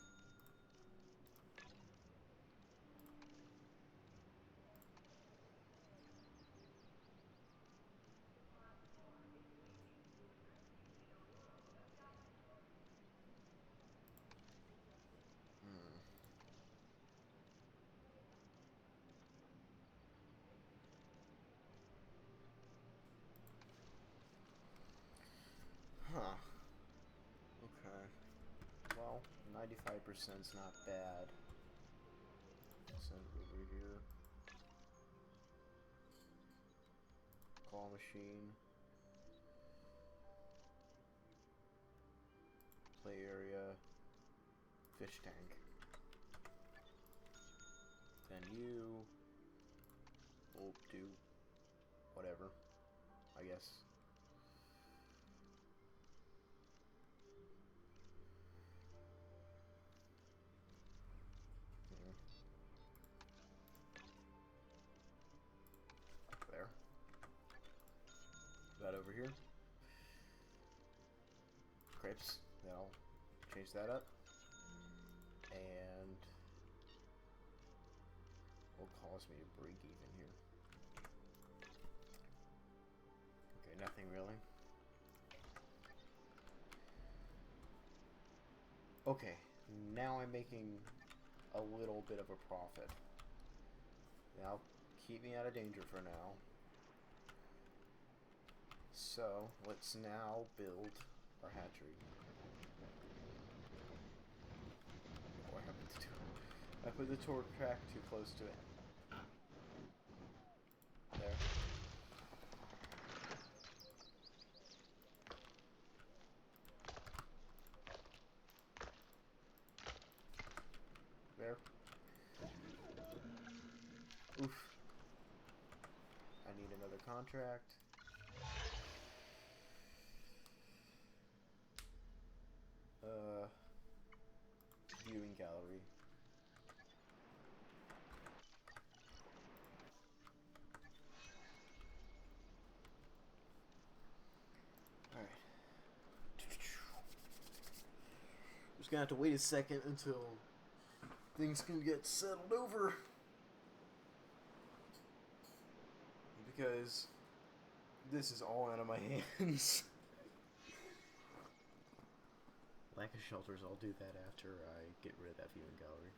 Huh. Okay. Well, 95%'s not bad. Send it over here. Claw machine. Play area. Fish tank. Then you will do whatever, I guess. There. That over here. Crepes. Then I'll change that up. And will cause me to break even here. Okay, nothing really. Okay, now I'm making a little bit of a profit. Now, keep me out of danger for now. So, let's now build our hatchery. Oh, I put the torque track too close to it. There. There. contract. Viewing gallery. Alright. Just gonna have to wait a second until things can get settled over. Because this is all out of my hands. Lack of shelters, I'll do that after I get rid of that viewing gallery.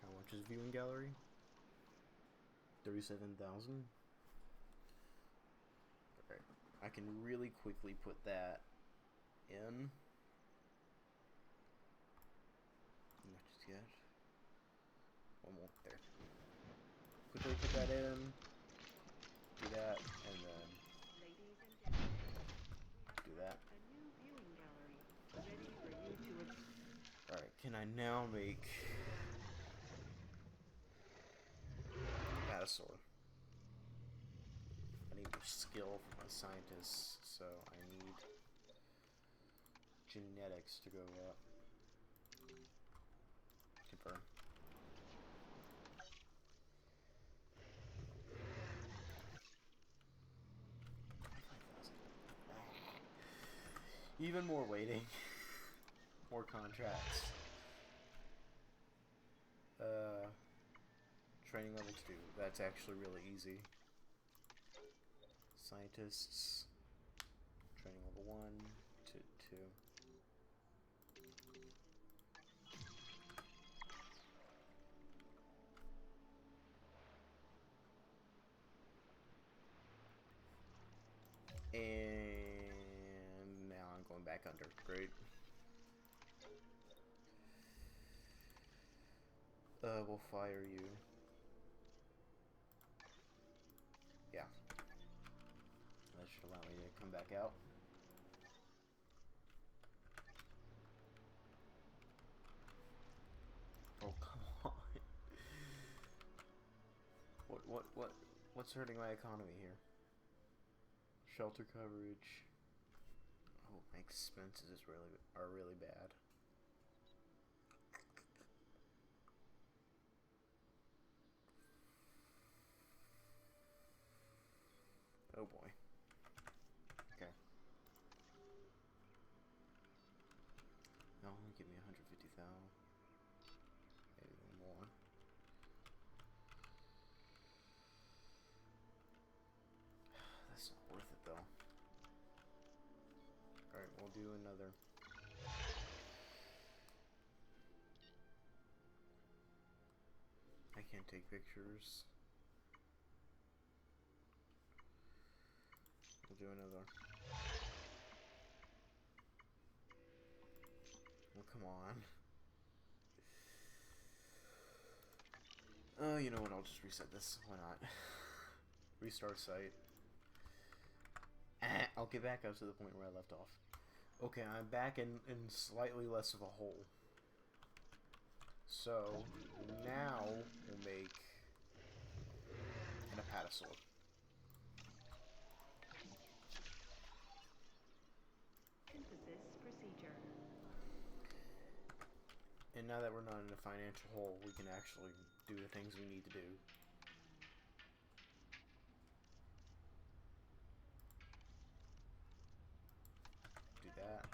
How much is viewing gallery? 37,000? Alright. I can really quickly put that in. Not just yet. One more. There. Quickly put that in. Do that, and then do that. Alright, can I now make Dinosaur? I need more skill for my scientists, so I need genetics to go up. Confirm. Even more waiting. More contracts. Training level 2. That's actually really easy. Scientists. Training level 1 to 2. And now I'm going back under. Great. We'll fire you. Yeah. That should allow me to come back out. Oh, come on. What's hurting my economy here? Shelter coverage. Oh, my expenses are really bad. Oh boy. Okay. No, give me 150,000. Maybe one more. That's not worth it though. Alright, we'll do another. I can't take pictures. We'll do another. Oh, come on. Oh, you know what? I'll just reset this. Why not? Restart site. I'll get back up to the point where I left off. Okay, I'm back in slightly less of a hole. So, now we'll make an apatosaur. Synthesis procedure. And now that we're not in a financial hole, we can actually do the things we need to do. Do that.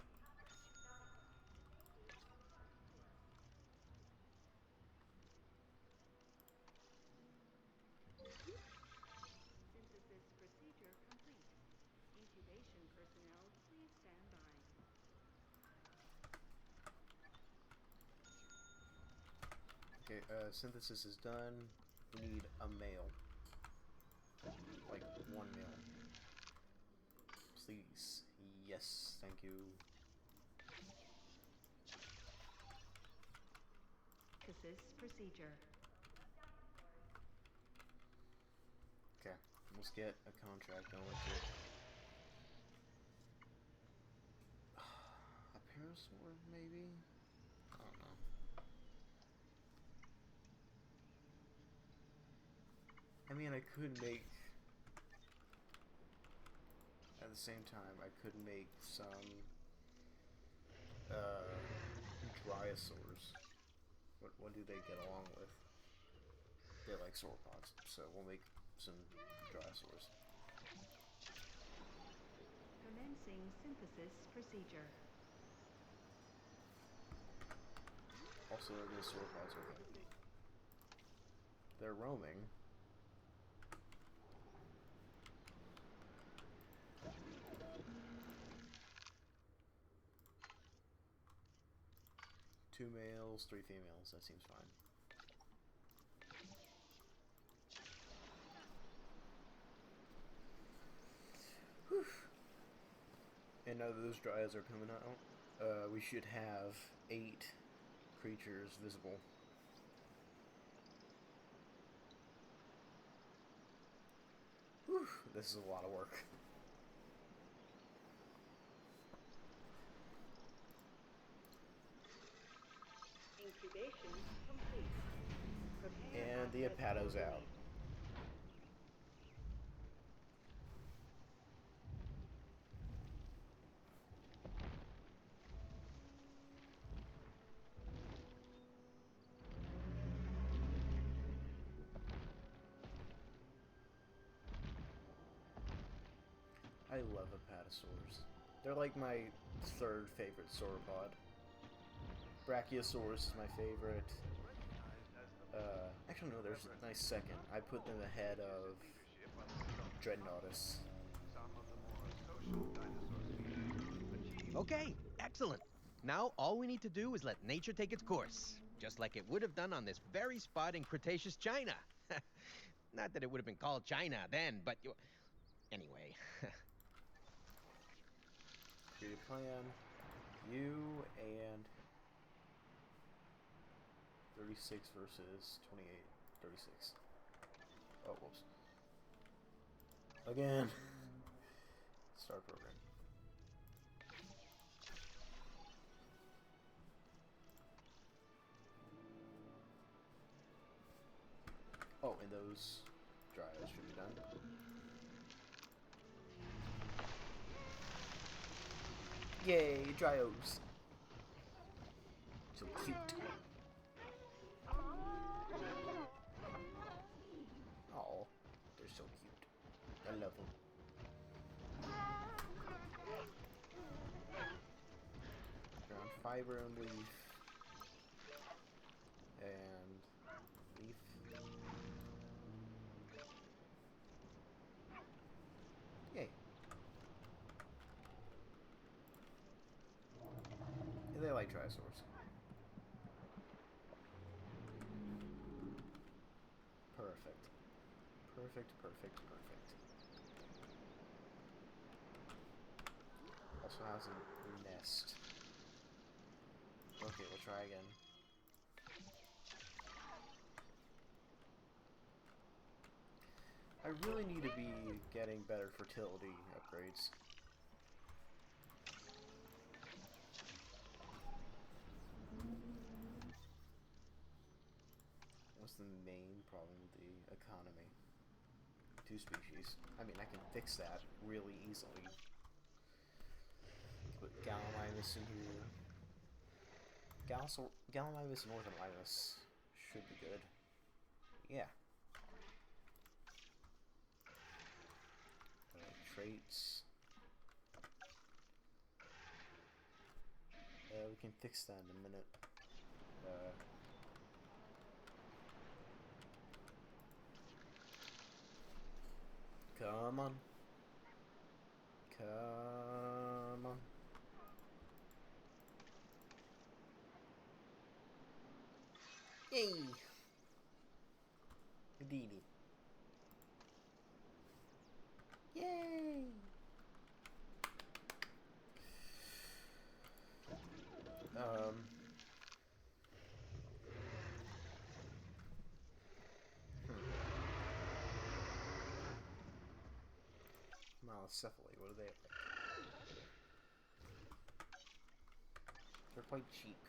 Synthesis procedure complete. Incubation personnel, please stand by. Okay, synthesis is done. We need a male. Like, one male. Please. Yes, thank you. Synthesis procedure. Okay, let's get a contract going too. A parasaur, maybe? I don't know. mean, I could make... At the same time, I could make some... Dryosaurs. What do they get along with? They like sauropods, so we'll make some Dryosaurs. Commencing synthesis procedure. Also, the sauropods are okay. They're roaming. Two males, 3 females. That seems fine. Whew. And now that those dryads are coming out, we should have 8 creatures visible. Whew. This is a lot of work. Incubation complete. Prepare And the asset Apato's for out. release. I love Apatosaurs. They're like my 3rd favorite sauropod. Brachiosaurus is my favorite. Actually no, there's a nice second. I put them ahead of Dreadnoughtus. Okay, excellent. Now all we need to do is let nature take its course, just like it would have done on this very spot in Cretaceous China. Not that it would have been called China then, but anyway. Create a plan. You and 36 versus 28. 36. Oh, whoops. Again. Start program. Oh, and those dryas should be done. Yay, Dryos! So cute. Oh, they're so cute. I love them. Ground fiber and leaf. And leaf. Yay. Yeah, they like Dryosaurs. Perfect. Perfect, perfect, perfect. Also has a nest. Okay, we'll try again. I really need to be getting better fertility upgrades. What's the main problem with the economy? 2 species. I mean, I can fix that really easily. Put Gallimimus in here. Gallimimus and Northern Limus should be good. Yeah. Traits. We can fix that in a minute. Come on. Come on. Yay! Houdini. Yay! Malicephaly, what are they like? They're quite cheap.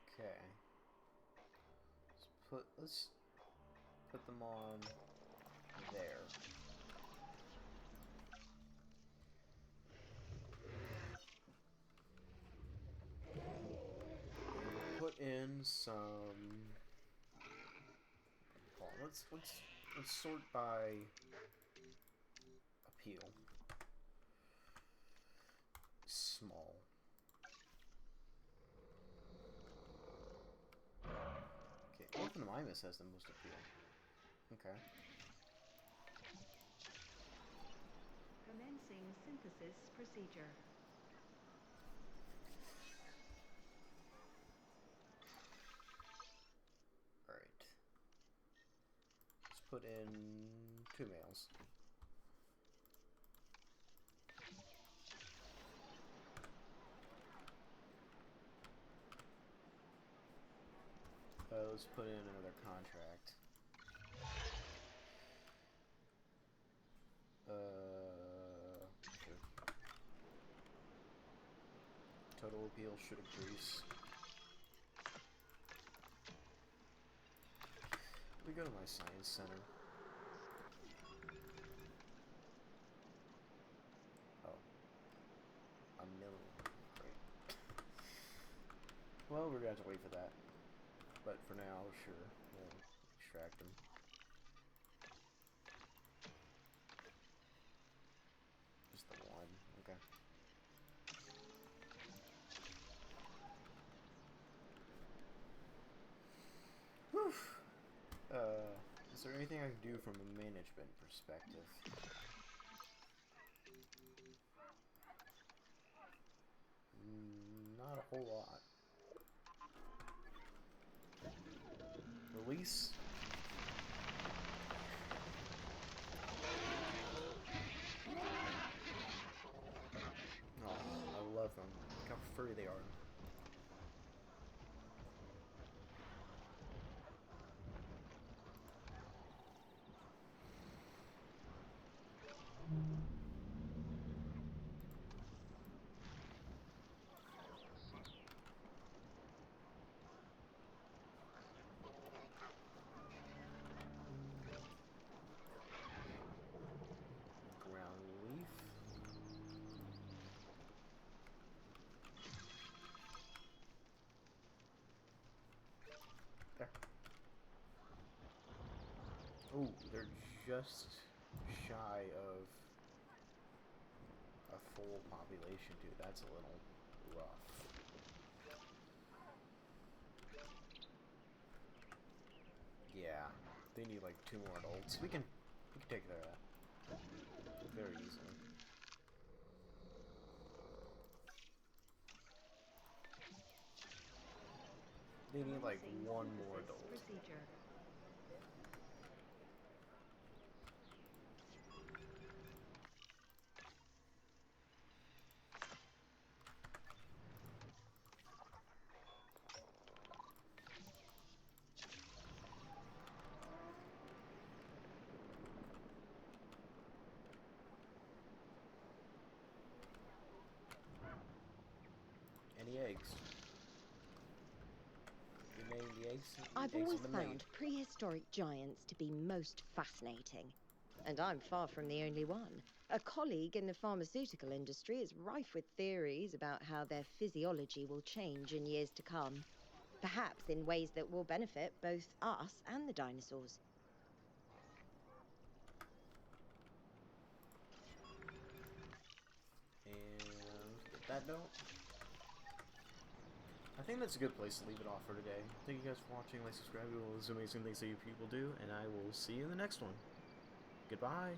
Okay. Let's put them on there. Put in some. Hold on, let's sort by appeal. Small. Okay, Orphan Mimus has the most appeal. Okay. Commencing synthesis procedure. Alright. Let's put in 2 males. Let's put in another contract. Sure. Total appeal should increase. We go to my science center. Oh. A million. Great. Well, we're gonna have to wait for that. But for now, sure, we'll extract them. Just the one, okay. Whew. Is there anything I can do from a management perspective? Not a whole lot. Release. Oh, I love them. Look how furry they are. Ground leaf. There. Oh, they're just shy of a full population, dude. That's a little rough. Yeah, they need like 2 more adults. We can take care of that very easily. They need like 1 more adult. Procedure. Any eggs? You name the eggs? I've Eggs always have been laid. found prehistoric giants to be most fascinating. And I'm far from the only one. A colleague in the pharmaceutical industry is rife with theories about how their physiology will change in years to come. Perhaps in ways that will benefit both us and the dinosaurs. And get that note. I think that's a good place to leave it off for today. Thank you guys for watching. Like, subscribe to all those amazing things that you people do, and I will see you in the next one. Goodbye.